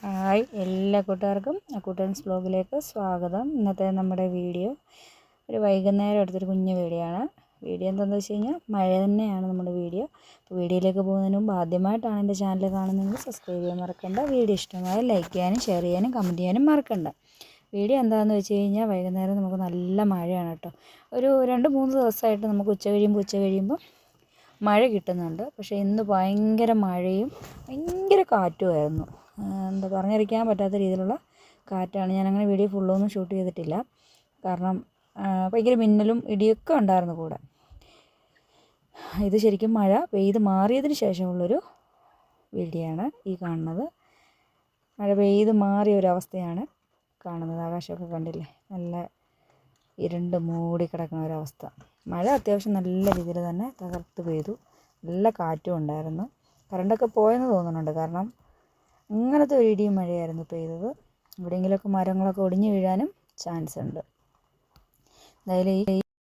Hi എല്ലാ കൂട്ടുകാർക്കും കൂട്ടൻസ് വ്ലോഗിലേക്ക് സ്വാഗതം. ഇന്നത്തെ നമ്മുടെ വീഡിയോ ഒരു വൈകുന്നേരം എടുത്തൊരു കുഞ്ഞു വീഡിയോ ആണ്. വീഡിയോ എന്താണെന്ന് വെച്ച് കഴിഞ്ഞാൽ മഴ തന്നെയാണ് നമ്മുടെ വീഡിയോ. അപ്പോൾ വീഡിയോയിലേക്ക് പോകുന്നതിന് മുമ്പ് ആദ്യമായിട്ടാണ് എൻ്റെ ചാനൽ കാണുന്നതെങ്കിൽ സബ്സ്ക്രൈബ് ചെയ്യാൻ മറക്കണ്ട. വീഡിയോ ഇഷ്ടമായി ലൈക്ക് ചെയ്യാനും ഷെയർ ചെയ്യാനും കമൻറ്റ് ചെയ്യാനും മറക്കണ്ട. വീഡിയോ എന്താണെന്ന് വെച്ച് കഴിഞ്ഞാൽ വൈകുന്നേരം നമുക്ക് നല്ല മഴയാണ് കേട്ടോ. ഒരു 2-3 ദിവസമായിട്ട് നമുക്ക് ഉച്ച കഴിയുമ്പോൾ മഴ കിട്ടുന്നുണ്ട്. പക്ഷേ ഇന്ന് ഭയങ്കര മഴയും ഭയങ്കര കാറ്റുമായിരുന്നു. എന്താ പറഞ്ഞറിയിക്കാൻ പറ്റാത്ത രീതിയിലുള്ള കാറ്റാണ്. ഞാനങ്ങനെ വീഡിയോ ഫുള്ളൊന്നും ഷൂട്ട് ചെയ്തിട്ടില്ല, കാരണം ഭയങ്കര മിന്നലും ഇടിയൊക്കെ ഉണ്ടായിരുന്നു കൂടെ. ഇത് ശരിക്കും മഴ പെയ്ത് മാറിയതിന് ശേഷമുള്ളൊരു വീഡിയോ ആണ് ഈ കാണുന്നത്. മഴ പെയ്ത് മാറിയ ഒരവസ്ഥയാണ് കാണുന്നത്. ആകാശമൊക്കെ കണ്ടില്ലേ, നല്ല ഇരുണ്ട് മൂടി കിടക്കുന്ന ഒരവസ്ഥ. മഴ അത്യാവശ്യം നല്ല രീതിയിൽ തന്നെ തകർത്ത് പെയ്തു. നല്ല കാറ്റും ഉണ്ടായിരുന്നു. കറണ്ടൊക്കെ പോയെന്ന് തോന്നുന്നുണ്ട്, കാരണം അങ്ങനത്തെ ഒരു ഇടിയും മഴയായിരുന്നു പെയ്തത്. എവിടെയെങ്കിലുമൊക്കെ മരങ്ങളൊക്കെ ഒടിഞ്ഞു വീഴാനും ചാൻസ് ഉണ്ട്. എന്തായാലും